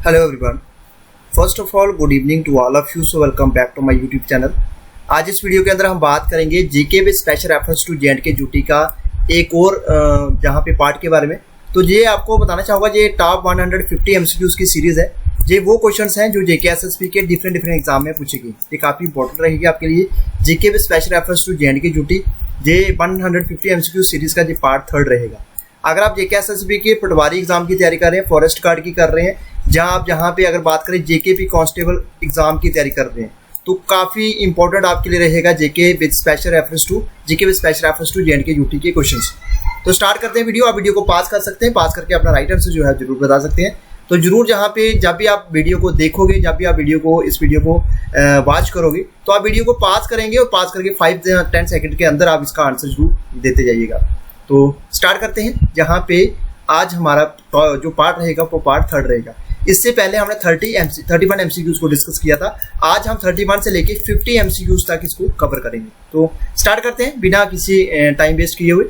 Hello everyone, first of all good evening to all of you. So welcome back to my YouTube channel. आज इस video के अंदर हम बात करेंगे GK with special reference to J and K duty का एक और जहाँ पे पार्ट के बारे में। तो ये आपको बताना चाहूँगा, ये टॉप 150 एमसीक्यूज की सीरीज है। ये वो क्वेश्चंस हैं जो जेके एसएसबी के डिफरेंट एग्जाम में पूछेगी। ये काफ़ी इंपॉर्टेंट रहेगी आपके लिए। GK with special reference to J and K duty, ये 150 एमसीक्यू सीरीज का ये पार्ट 3 रहेगा। अगर आप जेके एसएसबी के पटवारी एग्जाम की तैयारी कर रहे हैं, फॉरेस्ट गार्ड की कर रहे हैं, जहाँ पे अगर बात करें जेकेपी कांस्टेबल एग्जाम की तैयारी कर रहे हैं, तो काफ़ी इंपॉर्टेंट आपके लिए रहेगा GK with special reference to J and K duty के क्वेश्चंस। तो स्टार्ट करते हैं वीडियो। आप वीडियो को पास कर सकते हैं, पास करके अपना राइट आंसर जो है जरूर बता सकते हैं। तो जरूर जहाँ पे जब भी आप वीडियो को देखोगे, जब भी आप इस वीडियो को वॉच करोगे, तो आप वीडियो को पास करेंगे और पास करके 5-10 सेकंड के अंदर आप इसका आंसर जरूर देते जाइएगा। तो स्टार्ट करते हैं। जहाँ पे आज हमारा जो पार्ट रहेगा वो पार्ट 3 रहेगा। इससे पहले हमने 31 एमसीक्यूज को डिस्कस किया था। आज हम 31 से लेके 50 एमसीक्यूज तक इसको कवर करेंगे। तो स्टार्ट करते हैं बिना किसी टाइम वेस्ट किए हुए।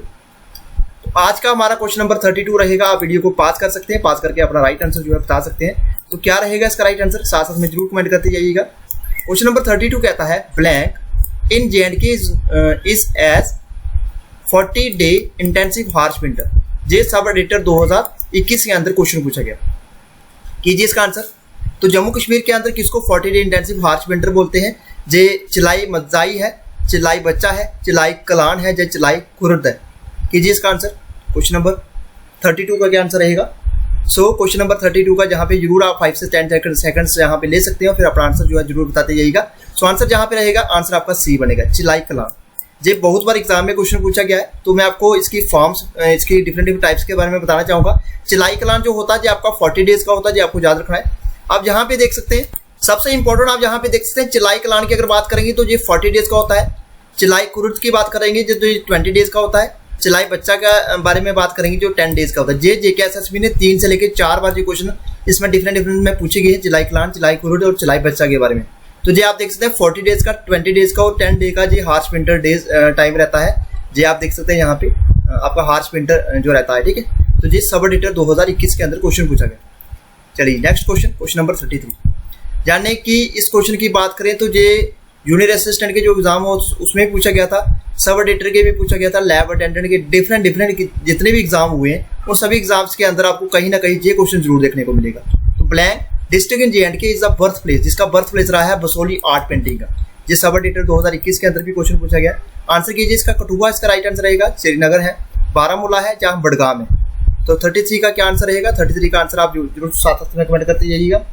तो आज का हमारा क्वेश्चन नंबर 32 रहेगा। आप वीडियो को पास कर सकते हैं, पास करके अपना राइट आंसर जो है बता सकते हैं। तो क्या रहेगा इसका राइट आंसर, साथ साथ में जरूर कमेंट करते जाइएगा। क्वेश्चन नंबर 32 कहता है, blank in J and K is as 40 day intensive harsh winter. ये सब एडिटर 2021 के अंदर क्वेश्चन पूछा गया। कीजिए इसका आंसर। तो जम्मू कश्मीर के अंदर किसको 40 डे इंटेंसिव हार्श विंटर बोलते हैं? जे चिलाई मजाई है, चिलाई बच्चा है, चिलाई कलान है, जे चिलाई कुर्द है। कीजिए इसका आंसर। क्वेश्चन नंबर 32 का क्या आंसर रहेगा? सो क्वेश्चन नंबर 32 का जहाँ पे जरूर आप 5 से 10 सेकंड्स यहाँ पे ले सकते हो, फिर अपना आंसर जो है जरूर बताते जाइएगा। सो आंसर जहाँ पे रहेगा, आंसर आपका सी बनेगा, चिलाई कलान। ये बहुत बार एग्जाम में क्वेश्चन पूछा गया है, तो मैं आपको इसकी फॉर्म्स, इसकी डिफरेंट टाइप्स के बारे में बताना चाहूंगा। चिलाई कलान जो होता है, जो आपका 40 डेज का होता है, जो आपको याद रखना है। आप यहाँ पे देख सकते हैं, सबसे इंपॉर्टेंट आप यहाँ पे देख सकते हैं, चिलाई कलान की अगर बात करेंगे तो ये 40 डेज का होता है। चिलाई कुर्द की बात करेंगे जो 20 डेज का होता है। चिलाई बच्चा का बारे में बात करेंगे जो 10 डेज का होता है। जेके एसएसबी ने 3 से लेकर 4 बार ये क्वेश्चन इसमें डिफरेंट में पूछे गए हैं, चिलाई कलान, चिलाई कुर्द और चिलाई बच्चा के बारे में। तो ये आप देख सकते हैं 40 डेज का, 20 डेज का और 10 डे का ये हार्श विंटर डेज टाइम रहता है। ये आप देख सकते हैं यहाँ पे आपका हार्श विंटर जो रहता है, ठीक है। तो ये सब एडिटर 2021 के अंदर क्वेश्चन पूछा गया। चलिए नेक्स्ट क्वेश्चन नंबर 33। जानने की इस क्वेश्चन की बात करें तो ये जूनियर असिस्टेंट के जो एग्जाम हो उसमें पूछा गया था, सब एडिटर के भी पूछा गया था, लैब अटेंडेंट के डिफरेंट जितने भी एग्जाम हुए हैं उन सभी एग्जाम्स के अंदर आपको कहीं ना कहीं ये क्वेश्चन जरूर देखने को मिलेगा। तो blank district in J and K is the birth place, जिसका बर्थ प्लेस रहा है बसोली आर्ट पेंटिंग का। ये सब एडिटर 2021 के अंदर भी क्वेश्चन पूछा गया। आंसर कीजिए इसका। कठुआ इसका राइट आंसर रहेगा, श्रीनगर है, बारामूला है, जहाँ बड़गाम है। तो 33 का क्या आंसर रहेगा? 33 का आंसर आप जरूर साथ में कमेंट करते जाइएगा।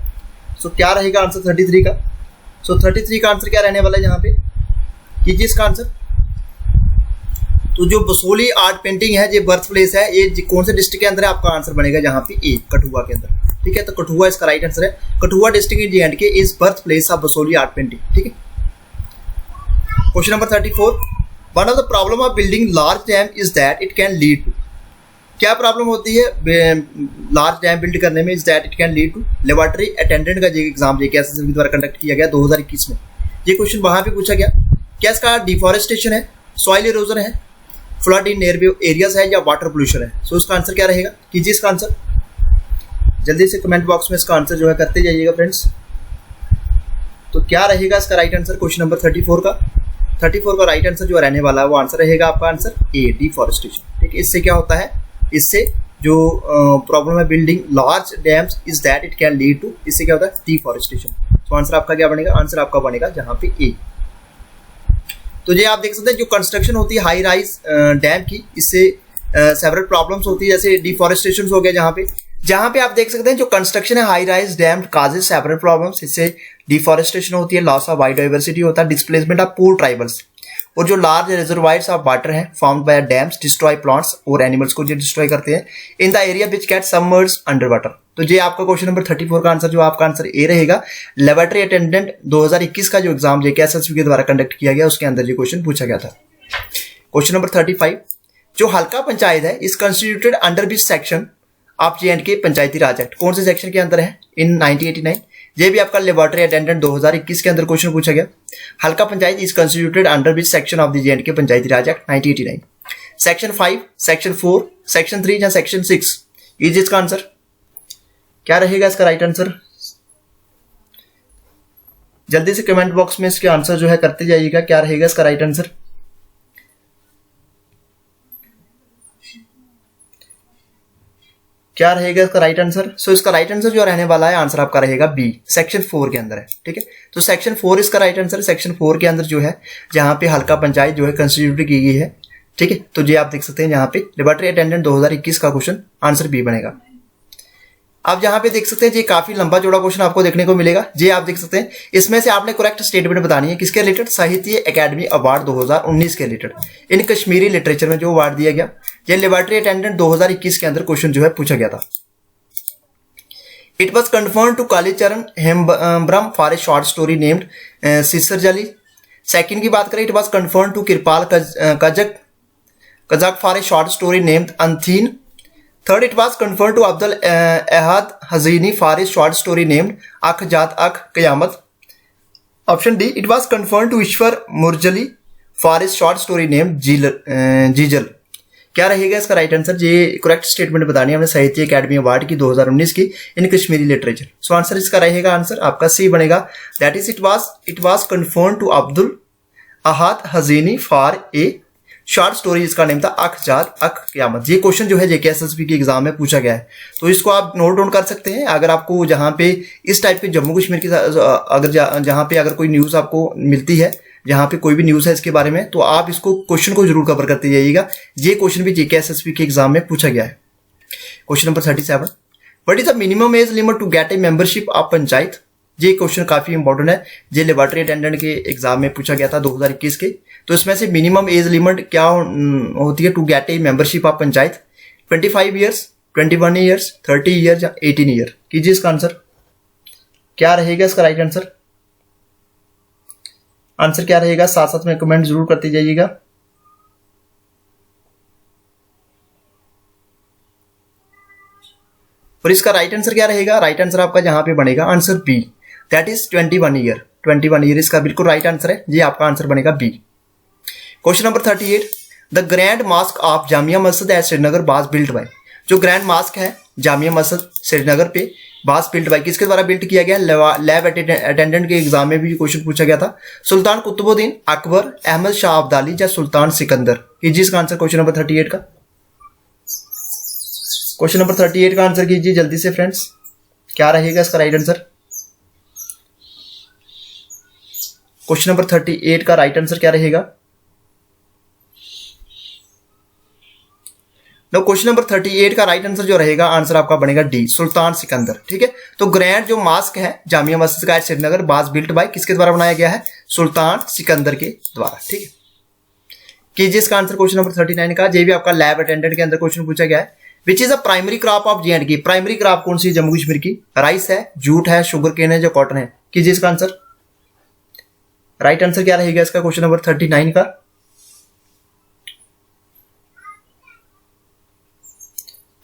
सो क्या रहेगा आंसर 33 का? सो 33 का आंसर क्या रहने वाला है यहाँ पे? कीजिए इसका आंसर। तो जो बसोली आर्ट पेंटिंग है, ये बर्थ प्लेस है, ये कौन से डिस्ट्रिक्ट के अंदर है? आपका आंसर बनेगा जहाँ पे ए, कठुआ के अंदर, ठीक है। तो कठुआ इसका राइट आंसर है। Kathua district in J and K is birth place of Basohli art painting, ठीक है। Question number 34। One of the problem of building large dam is that it can lead to. क्या प्रॉब्लम होती है लार्ज डैम बिल्ड करने में? Is that it can lead to laboratory attendant का जो exam JK SSB द्वारा conduct किया गया 2021 में। ये क्वेश्चन वहां पे पूछा गया। क्या इसका डिफॉरेस्टेशन है, सॉइल इरोजन है, फ्लड इन नियर एरियाज है, या वाटर पोल्यूशन है? सो इसका आंसर क्या रहेगा? कीजिए इसका आंसर। जल्दी से कमेंट बॉक्स में इसका आंसर जो है करते जाइएगा फ्रेंड्स। तो क्या रहेगा इसका राइट आंसर क्वेश्चन नंबर 34 का? 34 का राइट आंसर जो रहने वाला है वो आंसर रहेगा आपका आंसर ए, डिफॉरेस्टेशन, ठीक है। इससे क्या होता है, इससे जो प्रॉब्लम है building large dams is that it can lead to, इससे क्या होता है? डिफॉरेस्टेशन। तो आंसर आपका क्या बनेगा? आंसर आपका बनेगा जहाँ पे ए। तो ये आप देख सकते हैं जो कंस्ट्रक्शन होती है हाई राइज डैम की, इससे सेवरल प्रॉब्लम्स होती है, जैसे डिफॉरेस्टेशन हो गया। जहाँ पे आप देख सकते हैं जो कंस्ट्रक्शन है high rise dam causes several problems, इससे डिफॉरेस्टेशन होती है, लॉस ऑफ बायोडाइवर्सिटी होता है, डिस्प्लेसमेंट ऑफ पूर ट्राइबल्स, और जो लार्ज रिजर्वायर्स ऑफ वाटर हैं found by dams destroy plants और एनिमल्स को जो डिस्ट्रॉय करते हैं in the area which get submerged under water. तो ये आपका क्वेश्चन नंबर 34 का आंसर जो आपका आंसर ए रहेगा। लेबोरेटरी अटेंडेंट 2021 का जो एग्जाम जेके एसएसबी के द्वारा कंडक्ट किया गया उसके अंदर ये क्वेश्चन पूछा गया था। Question number 35। जो हल्का पंचायत है is constituted under which section of J&K Panchayati Raj act? कौन से सेक्शन के अंदर है? इन 1989। ये भी आपका लेबोरेटरी अटेंडेंट 2021 के अंदर क्वेश्चन पूछा गया। हल्का panchayat is constituted under which section of the J&K Panchayati Raj act 1989? Section 5, section 4, section 3 या सेक्शन 6? इज इसका आंसर क्या रहेगा? इसका राइट आंसर जल्दी से कमेंट बॉक्स में इसके आंसर जो है करते जाइएगा, क्या रहेगा इसका राइट आंसर। क्या रहेगा इसका राइट आंसर। सो इसका राइट आंसर जो रहने वाला है, आंसर आपका रहेगा बी, सेक्शन 4 के अंदर है। ठीक है, तो सेक्शन 4 इसका राइट आंसर। सेक्शन 4 के अंदर जो है जहां पे हल्का पंचायत जो है कंस्टिट्यूट की गई है। ठीक है, तो ये आप देख सकते हैं यहाँ पे लेबोरेटरी अटेंडेंट 2021 का क्वेश्चन आंसर बी बनेगा। आप जहां पे देख सकते हैं ये काफी लंबा चौड़ा क्वेश्चन आपको देखने को मिलेगा। ये आप देख सकते हैं, इसमें से आपने करेक्ट स्टेटमेंट बतानी है किसके रिलेटेड, साहित्य अकेडमी अवार्ड 2019 के रिलेटेड इन कश्मीरी लिटरेचर में जो अवार्ड दिया गया, ये लेबोरेटरी अटेंडेंट 2021 के अंदर क्वेश्चन जो है पूछा गया था। It was confirmed to Kalicharan Hembrom for a short story named Sisirjali. Second की बात करें, it was confirmed to Kirpal Kazak for a short story named Antheen. Third, it was conferred to Abdul Ahad Hazini for his short story named Akh Jat Akh Qiyamat. Option D, it was conferred to Ishwar Murjali for his short story named Jijal. क्या रहेगा इसका right answer. ये correct statement बतानी है हमें Sahitya Akademi award की 2019 की in Kashmiri literature. So answer इसका रहेगा, आंसर आपका सी बनेगा। That is it was confirmed to Abdul Ahad Hajini for a short story, इसका नेम था अख जात अख क़यामत। ये क्वेश्चन जो है जेकेएसएसबी के एग्जाम में पूछा गया है, तो इसको आप नोट डाउन कर सकते हैं। अगर आपको जहां पे इस टाइप के जम्मू कश्मीर की अगर जहां पे अगर कोई न्यूज आपको मिलती है, जहां पे कोई भी न्यूज है इसके बारे में, तो आप इसको क्वेश्चन को जरूर कवर करते जाइएगा। ये क्वेश्चन भी जेकेएसएसबी के एग्जाम में पूछा गया है। Question number 37, what is the minimum age limit to get a membership of panchayat. ये क्वेश्चन काफी इंपॉर्टेंट है, ये लेबोरेटरी अटेंडेंट के एग्जाम में पूछा गया था 2021 के। तो इसमें से मिनिमम एज लिमिट क्या होती है to get a membership of panchayat, 25 years, 21 years, 30 years या 18 ईयर। कीजिए इसका आंसर, क्या रहेगा इसका राइट आंसर। आंसर क्या रहेगा, साथ साथ में कमेंट जरूर करते जाइएगा। और इसका राइट आंसर क्या रहेगा, राइट आंसर आपका जहां पे बनेगा answer B, that is 21 year. 21 year इसका बिल्कुल राइट आंसर है, ये आपका आंसर बनेगा B. Question number 38, the grand mosque of Jamia Masjid at Srinagar was built by. जो ग्रैंड मास्क है जामिया मस्जिद श्रीनगर पे वाज बिल्ट बाय, किसके द्वारा बिल्ट किया गया। लैब अटेंडेंट के एग्जाम में भी क्वेश्चन पूछा गया था। सुल्तान कुतुबुद्दीन, अकबर, अहमद शाह अब्दाली या सुल्तान सिकंदर। कीजिए इसका आंसर क्वेश्चन नंबर 38 का। क्वेश्चन नंबर 38 का आंसर कीजिए जल्दी से फ्रेंड्स, क्या रहेगा इसका राइट आंसर। क्वेश्चन नंबर 38 का राइट आंसर क्या रहेगा। नो, क्वेश्चन नंबर 38 का राइट आंसर जो रहेगा, आंसर आपका बनेगा डी, सुल्तान सिकंदर। ठीक है, तो ग्रैंड जो मास्क है जामिया मस्जिद का श्रीनगर वाज बिल्ट बाय, किसके द्वारा बनाया गया है, सुल्तान सिकंदर के द्वारा। ठीक है, कीजिए इसका आंसर क्वेश्चन नंबर 39 का। ये भी आपका लैब अटेंडेंट के अंदर क्वेश्चन पूछा गया है। Which is a primary crop of J&K। Primary crop कौन सी है जम्मू कश्मीर की, राइस है, जूट है, शुगर केन है, जो कॉटन है। कीजिए इसका आंसर, राइट आंसर क्या रहेगा इसका क्वेश्चन नंबर 39 का।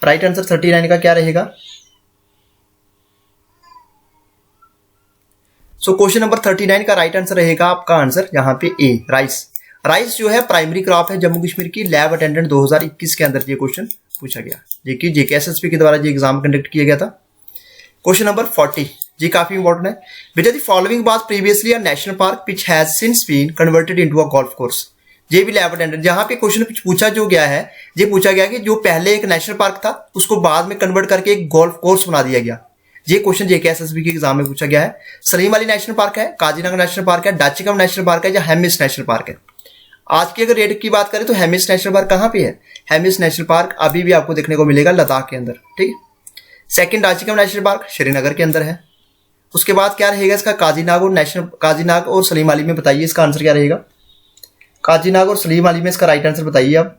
राइट आंसर 39 का क्या रहेगा। सो क्वेश्चन नंबर 39 का राइट आंसर रहेगा आपका आंसर यहां पे ए, राइस। राइस जो है प्राइमरी क्रॉप है जम्मू कश्मीर की। लैब अटेंडेंट 2021 के अंदर ये क्वेश्चन पूछा गया, जो जेकेएसएसबी के द्वारा ये एग्जाम कंडक्ट किया गया था। क्वेश्चन नंबर 40, ये काफी इंपॉर्टेंट है। Which the following was previously a national park which has since been converted into a golf course. ये भी लैब अटेंडेंट, जहां पे क्वेश्चन पूछा जो गया है, ये पूछा गया कि जो पहले एक नेशनल पार्क था उसको बाद में कन्वर्ट करके एक गोल्फ कोर्स बना दिया गया। ये क्वेश्चन जेकेएसएसबी के एग्जाम में पूछा गया है। सलीम अली नेशनल पार्क है, काजीरंगा नेशनल पार्क है, डाचिकम नेशनल पार्क है या हेमिस नेशनल पार्क है। आज की अगर रेट की बात करें तो हेमिस नेशनल पार्क कहां पे है, हेमिस नेशनल पार्क अभी भी आपको देखने को मिलेगा लद्दाख के अंदर। ठीक है, सेकंड डाचिकम नेशनल पार्क श्रीनगर के अंदर है। उसके बाद क्या रहेगा इसका, काजीनाग और सलीम अली में बताइए इसका आंसर क्या रहेगा। काजीनाग और सलीम अली में इसका राइट आंसर बताइए आप।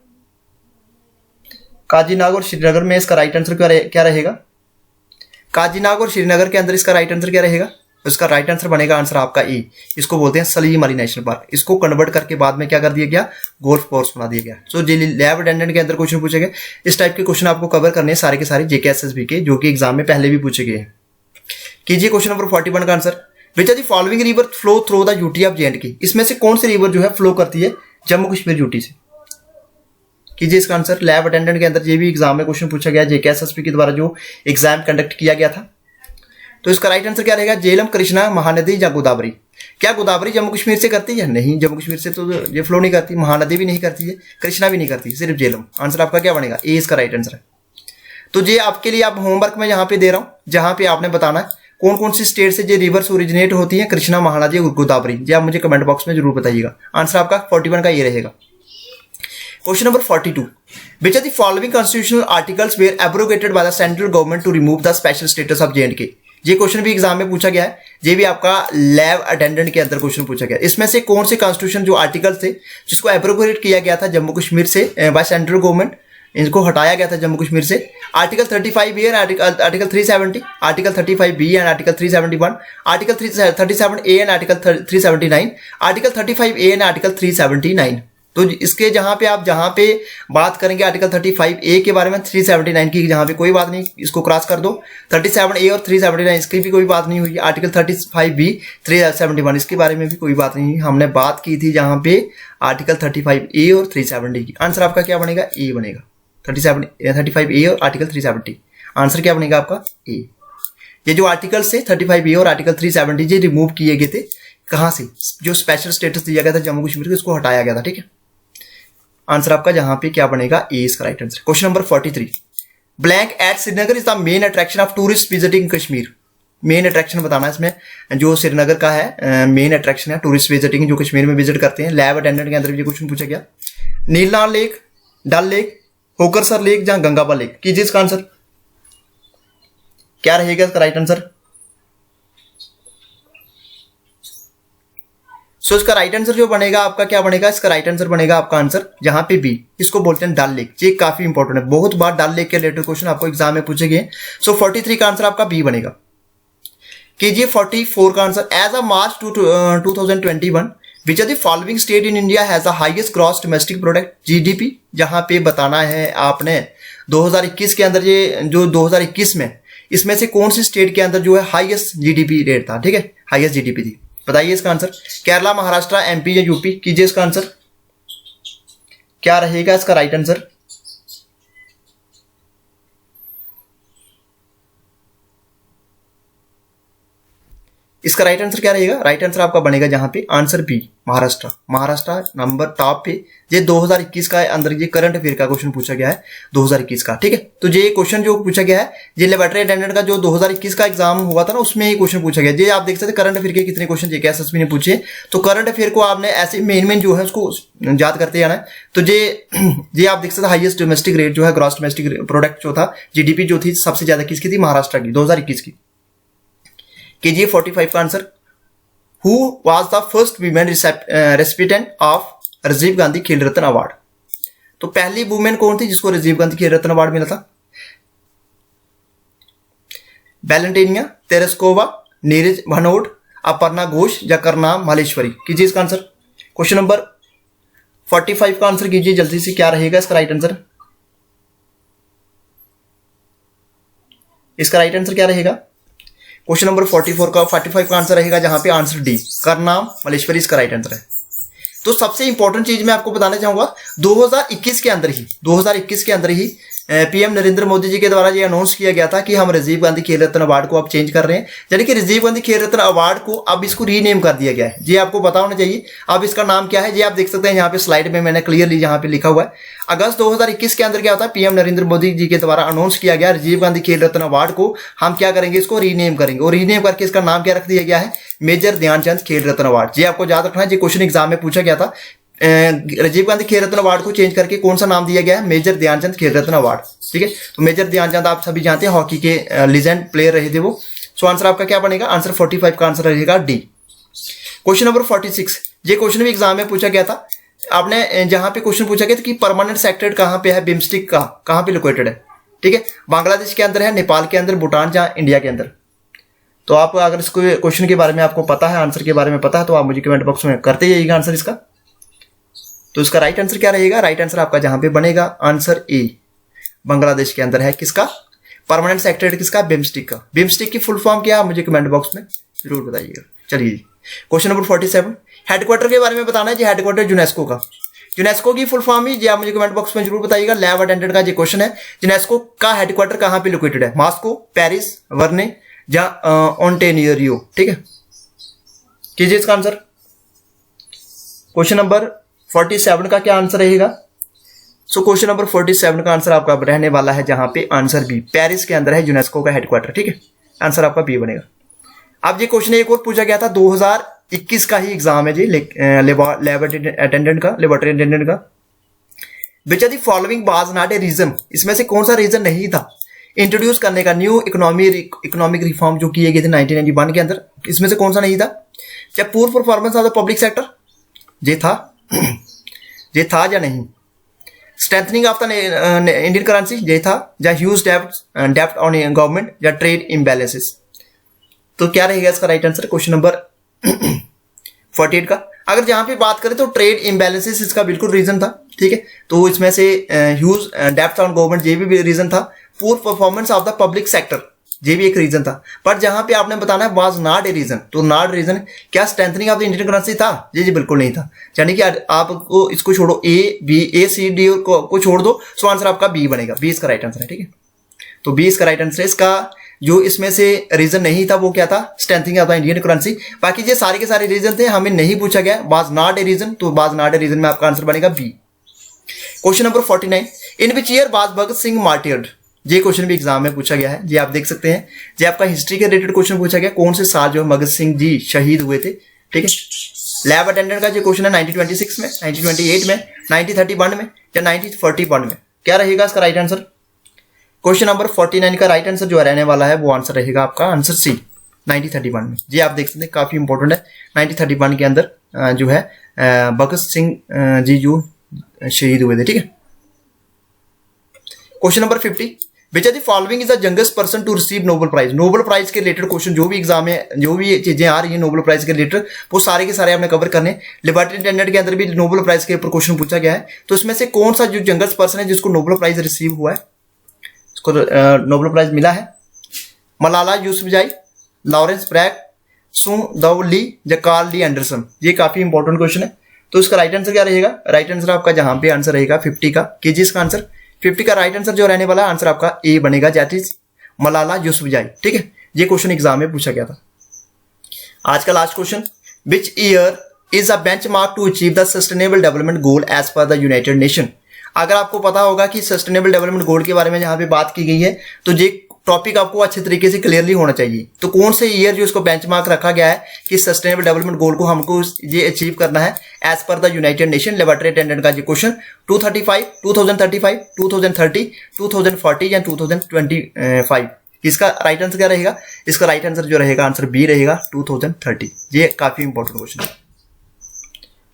काजीनाग और श्रीनगर में इसका राइट आंसर क्या रहेगा। काजीनाग और श्रीनगर के अंदर इसका राइट आंसर क्या रहेगा। इसका राइट आंसर बनेगा आंसर आपका ई, इसको बोलते हैं सलीम अली नेशनल पार्क। इसको कन्वर्ट करके बाद में क्या कर दिया गया, गोल्फ कोर्स बना दिया गया। सो लैब अटेंडेंट के अंदर क्वेश्चन पूछे गए, इस टाइप के क्वेश्चन आपको कवर करने सारे के सारे जेकेएसएसबी के, जो कि एग्जाम में पहले भी पूछे गए हैं। कीजिए क्वेश्चन नंबर 41 का answer. Which are the following river flow through the UT of J&K। इसमें से कौन सी रिवर जो है फ्लो करती है जम्मू कश्मीर यूटी से। कीजिए इसका आंसर। लैब अटेंडेंट के अंदर ये भी एग्जाम में क्वेश्चन पूछा गया जेकेएसएसबी के द्वारा जो एग्जाम कंडक्ट किया गया था। तो इसका राइट आंसर क्या रहेगा, झेलम, कृष्णा, महानदी या गोदावरी। क्या गोदावरी जम्मू कश्मीर से करती है? नहीं, जम्मू कश्मीर से तो ये फ्लो नहीं करती, महानदी भी नहीं करती है, कृष्णा भी नहीं करती, सिर्फ झेलम। आंसर आपका क्या बनेगा? ए इसका राइट आंसर है। तो ये आपके लिए आप होमवर्क में यहाँ पे दे रहा हूँ, जहाँ पे आपने बताना है कौन कौन सी स्टेट से जो रिवर्स ओरिजिनेट होती है, कृष्णा, महानदी और गोदावरी। ये आप मुझे कमेंट बॉक्स में जरूर बताइएगा। आंसर आपका 41 का ये रहेगा। Question number 42, which are the following constitutional articles were abrogated by the central government to remove the special status of J&K। ये क्वेश्चन भी एग्जाम में पूछा गया है, ये भी आपका लैब अटेंडेंट के अंदर क्वेश्चन पूछा गया। इसमें से कौन से कॉन्स्टिट्यूशन जो आर्टिकल्स थे जिसको एब्रोगेट किया गया था जम्मू कश्मीर से बाय सेंट्रल गवर्नमेंट, इनको हटाया गया था जम्मू कश्मीर से? Article 35 A, article 370, article 35 B and article 371, article 37 A and article 379, article 35 A and article 379। तो इसके जहां पे आप जहां पे बात करेंगे आर्टिकल 35 ए के बारे में, 379 की जहां पे कोई बात नहीं, इसको क्रॉस कर दो। 37 ए और 379 इसकी भी कोई बात नहीं हुई। आर्टिकल 35 बी 371 इसके बारे में भी कोई बात नहीं, हमने बात की थी जहां पे आर्टिकल 35 ए और 370 की। आंसर आपका क्या बनेगा? ए बनेगा। 35 ए और आर्टिकल 370, आंसर क्या बनेगा आपका? ए। ये जो आर्टिकल से 35 ए और आर्टिकल 370 ये रिमूव किए गए थे, कहां से? जो स्पेशल स्टेटस दिया गया था जम्मू कश्मीर को, इसको हटाया गया था, ठीक है। आंसर आपका जहां पे क्या बनेगा? ए इसका right answer. Question number 43, blank eight Srinagar is the main attraction of tourist visiting Kashmir. Main attraction बताना है इसमें, जो श्रीनगर का है मेन अट्रैक्शन है टूरिस्ट विजिटिंग, जो कश्मीर में विजिट करते हैं। लैब अटेंडेंट के अंदर भी क्वेश्चन पूछा गया। नीलनाल लेक, डल लेक, होकरसर लेक, जहां गंगाबा लेक। कीजिए इसका आंसर क्या रहेगा इसका राइट आंसर? सो इसका राइट आंसर जो बनेगा आपका क्या बनेगा? इसका राइट आंसर बनेगा आपका आंसर जहां पे बी, इसको बोलते हैं डल लेक। ये काफी इंपॉर्टेंट है, बहुत बार डल लेक के रिलेटेड क्वेश्चन आपको एग्जाम में पूछे गए। सो 43 का आंसर आपका बी बनेगा। कीजिए 44 का answer, as a March 2021 which are the following state in India has the highest gross domestic product GDP. जहां पे बताना है आपने 2021 के अंदर, ये जो 2021 में, इसमें से कौन सी स्टेट के अंदर जो है हाईएस्ट जीडीपी रेट था, ठीक है, हाईएस्ट जीडीपी थी। बताइए इसका आंसर। केरला, महाराष्ट्र, एमपी या यूपी? कीजिए इसका आंसर क्या रहेगा इसका राइट आंसर? इसका राइट आंसर क्या रहेगा? राइट आंसर आपका बनेगा जहां पे answer B, Maharashtra. Maharashtra number top पे। ये 2021 का अंदर ये करंट अफेयर का क्वेश्चन पूछा गया है 2021 का, ठीक है। तो ये क्वेश्चन जो पूछा गया है, ये लेबोरेटरी अटेंडेंट का जो 2021 का एग्जाम हुआ था ना, उसमें ये क्वेश्चन पूछा गया। ये आप देख सकते करंट अफेयर के कितने क्वेश्चन ये एसएसबी ने पूछे। तो करंट अफेयर को आपने ऐसे मेन जो है उसको याद करते जाना है। तो ये आप देख सकते हाईएस्ट डोमेस्टिक रेट जो है, ग्रॉस डोमेस्टिक प्रोडक्ट जो था, जीडीपी जो थी सबसे ज्यादा किसकी थी? महाराष्ट्र की, 2021 की। कीजिए 45 का answer. Who was the first women recipient of Rajiv Gandhi Khel Ratna award. तो पहली वुमेन कौन थी जिसको राजीव गांधी खेल रत्न अवार्ड मिला था? वैलेंटिनिया तेरेस्कोवा, नीरज भनोट, अपर्णा घोष या करनाम मालेश्वरी। कीजिए इसका आंसर। क्वेश्चन नंबर 45 का आंसर कीजिए जल्दी से, क्या रहेगा इसका राइट आंसर? इसका राइट आंसर क्या रहेगा? क्वेश्चन नंबर 45 का आंसर रहेगा जहां पे आंसर डी, करनाम मालेश्वरी इसका राइट आंसर है। तो सबसे इंपॉर्टेंट चीज मैं आपको बताना चाहूंगा, 2021 के अंदर ही पीएम नरेंद्र मोदी जी के द्वारा ये अनाउंस किया गया था कि हम राजीव गांधी खेल रत्न अवार्ड को अब चेंज कर रहे हैं। यानी कि राजीव गांधी खेल रत्न अवार्ड को अब इसको रीनेम कर दिया गया है। ये आपको पता होना चाहिए। अब इसका नाम क्या है, ये आप देख सकते हैं यहाँ पे स्लाइड में मैंने क्लियरली यहाँ पे लिखा हुआ है। अगस्त 2021 के अंदर क्या होता है, पीएम नरेंद्र मोदी जी के द्वारा अनाउंस किया गया राजीव गांधी खेल रत्न अवार्ड को हम क्या करेंगे, इसको रीनेम करेंगे। और रीनेम करके इसका नाम क्या रख दिया गया है? मेजर ध्यानचंद खेल रत्न अवार्ड। ये आपको याद रखना है, ये क्वेश्चन एग्जाम में पूछा गया था। राजीव गांधी खेल रत्न अवार्ड को चेंज करके कौन सा नाम दिया गया है? मेजर ध्यानचंद खेल रत्न अवार्ड, ठीक है। तो मेजर ध्यानचंद आप सभी जानते हैं, हॉकी के लीजेंड प्लेयर रहे थे वो। सो आंसर आपका क्या बनेगा? आंसर 45 का आंसर रहेगा डी। क्वेश्चन नंबर 46, ये क्वेश्चन भी एग्जाम में पूछा गया था। आपने जहां पे क्वेश्चन पूछा गया था कि परमानेंट सेक्रेटरी कहां पे है, बिम्स्टिक का कहां पे लोकेटेड है, ठीक है। बांग्लादेश के अंदर है, नेपाल के अंदर, भूटान, जहां इंडिया के अंदर। तो आप अगर इसको क्वेश्चन के बारे में आपको पता है, आंसर के बारे में पता है, तो आप मुझे कमेंट बॉक्स में करते जाइएगा आंसर इसका। तो इसका राइट आंसर क्या रहेगा? राइट आंसर आपका जहां पे बनेगा आंसर ए, बांग्लादेश के अंदर है। किसका परमानेंट सेक्रेटरी? किसका? बिम्स्टिक का। बिम्स्टिक की फुल फॉर्म क्या है मुझे कमेंट बॉक्स में जरूर बताइएगा। चलिए क्वेश्चन नंबर 47, हेडक्वार्टर के बारे में बताना है। ये हेडक्वार्टर यूनेस्को का, यूनेस्को की फुल फॉर्म ही ये आप मुझे कमेंट बॉक्स में जरूर बताइएगा। लैब अटेंडेंट का ये क्वेश्चन है। यूनेस्को का हेडक्वार्टर कहां पे लोकेटेड है? मॉस्को, पेरिस, वर्ने या ओंटेनियो, ठीक है। कीजिए इसका आंसर। क्वेश्चन नंबर 47 का क्या आंसर रहेगा? सो क्वेश्चन नंबर 47 का आंसर आपका रहने वाला है जहां पे आंसर बी, पेरिस के अंदर है यूनेस्को का हेडक्वार्टर। ठीक है, आंसर आपका बी बनेगा। अब ये क्वेश्चन एक और पूछा गया था 2021 का ही एग्जाम है जी, लेबोरेटरी अटेंडेंट का। Which are the following was not a reason, इसमें से कौन सा रीजन नहीं था इंट्रोड्यूस करने का न्यू इकोनॉमिक रिफॉर्म जो किए गए थे 1991 के अंदर, इसमें से कौन सा नहीं था? क्या poor performance of the public sector, ये था या नहीं? Strengthening of the Indian currency, ये था? या ह्यूज डेब्ट ऑन गवर्नमेंट, या ट्रेड इम्बैलेंसेस? तो क्या रहेगा इसका राइट आंसर क्वेश्चन नंबर 48 का? अगर जहां पे बात करें तो ट्रेड इम्बैलेंसेस इसका बिल्कुल रीजन था। ठीक है, तो इसमें से ह्यूज डेब्ट ऑन गवर्नमेंट ये भी रीजन था। Poor performance of the public sector ये भी एक रीजन था। पर जहां पे आपने बताना है वाज नॉट ए रीजन, तो नॉट रीजन क्या strengthening of the Indian currency था? ये बिल्कुल नहीं था। यानी कि आपको इसको छोड़ो, ए सी डी को छोड़ दो, सो आंसर आपका बी बनेगा। बी इसका राइट आंसर है। ठीक है, तो बी इसका राइट आंसर है। इसका जो इसमें से रीजन नहीं था वो क्या था? Strengthening of the Indian currency. बाकी ये सारे के सारे रीजन थे, हमें नहीं पूछा गया वाज नॉट ए रीजन, तो वाज नॉट ए रीजन में आपका आंसर बनेगा B. Question number 49, in which year was Bhagat Singh martyred? ये क्वेश्चन भी एग्जाम में पूछा गया है, ये आप देख सकते हैं। ये आपका हिस्ट्री के रिलेटेड क्वेश्चन पूछा गया, कौन से साल जो भगत सिंह जी शहीद हुए थे। ठीक है, लैब अटेंडेंट का जो क्वेश्चन है 1926 में, 1928 में, 1931 में, या 1941 में? क्या रहेगा इसका राइट आंसर? क्वेश्चन नंबर 49 का राइट आंसर जो रहने वाला है वो आंसर रहेगा आपका आंसर सी, 1931 में। ये आप देख सकते हैं, काफी इंपॉर्टेंट है। 1931 के अंदर जो है भगत सिंह जी जो शहीद हुए थे। ठीक है, question number 50, which are the following is the youngest person to receive Nobel prize? Nobel prize के रिलेटेड क्वेश्चन जो भी एग्जाम में जो भी चीजें आ रही है नोबेल प्राइज के रिलेटेड, वो सारे के सारे आपने कवर करने। लिबर्टी अटेंडेंट के अंदर भी नोबेल प्राइज के ऊपर क्वेश्चन पूछा गया है, तो इसमें से कौन सा जो यंगेस्ट पर्सन है जिसको नोबेल प्राइज रिसीव हुआ है, इसको नोबेल प्राइज मिला है? मलाला यूसुफजई, लॉरेंस ब्रैक, सू दाऊ ली, या कार्ल ली एंडरसन? ये काफी इंपॉर्टेंट क्वेश्चन है, तो इसका राइट आंसर क्या रहेगा? राइट आंसर आपका जहां पे आंसर रहेगा 50 का, कीजिए इसका आंसर। 50 का राइट आंसर जो रहने वाला आंसर आपका ए बनेगा, दैट इज मलाला यूसुफजई। ठीक है, ये क्वेश्चन एग्जाम में पूछा गया था। आज का last question, which year is a benchmark to achieve the sustainable development goal as per the United Nation? अगर आपको पता होगा कि सस्टेनेबल डेवलपमेंट गोल के बारे में जहां पे बात की गई है, तो ये टॉपिक आपको अच्छे तरीके से क्लियरली होना चाहिए। तो कौन से ईयर जो इसको बेंचमार्क रखा गया है कि सस्टेनेबल डेवलपमेंट गोल को हमको ये अचीव करना है as per the United Nation? Laboratory attendant का ये क्वेश्चन 2035, 2035, 2030, 2040 या 2025? इसका राइट आंसर क्या रहेगा? इसका राइट आंसर जो रहेगा आंसर बी रहेगा, 2030। ये काफी इंपॉर्टेंट क्वेश्चन है।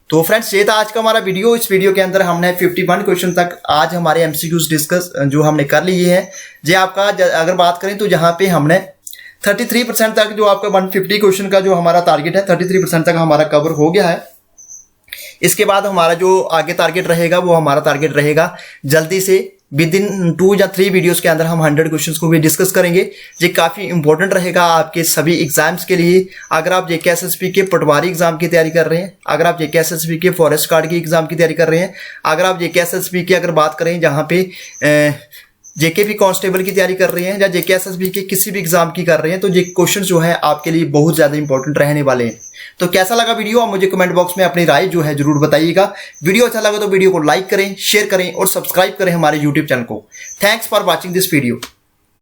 तो फ्रेंड्स, ये था आज का हमारा वीडियो। इस वीडियो के अंदर हमने 51 क्वेश्चन तक आज हमारे एमसीक्यूज डिस्कस जो हमने कर लिए हैं। ये आपका अगर बात करें तो जहां पे हमने 33% तक जो आपका 150 क्वेश्चन का जो हमारा टारगेट है 33% तक हमारा कवर हो गया है। इसके बाद हमारा जो आगे टारगेट रहेगा वो हमारा टारगेट रहेगा जल्दी से विद इन 2 या 3 वीडियोस के अंदर हम 100 क्वेश्चंस को भी डिस्कस करेंगे। ये काफी इंपॉर्टेंट रहेगा आपके सभी एग्जाम्स के लिए। अगर आप जेके एसएसबी के पटवारी एग्जाम की तैयारी कर रहे हैं, अगर आप जेके एसएसबी के फॉरेस्ट गार्ड की एग्जाम की तैयारी कर रहे हैं, अगर आप जेके एसएसबी की अगर बात करें जहां पे जेकेपी कांस्टेबल की तैयारी कर रहे हैं या जेके एसएसबी के किसी भी एग्जाम की कर रहे हैं, तो ये क्वेश्चन जो है आपके लिए बहुत ज्यादा इंपॉर्टेंट रहने वाले हैं। तो कैसा लगा वीडियो, आप मुझे कमेंट बॉक्स में अपनी राय जो है जरूर बताइएगा। वीडियो अच्छा लगा तो वीडियो को लाइक करें, शेयर करें और सब्सक्राइब करें हमारे यूट्यूब चैनल को। Thanks for watching this video.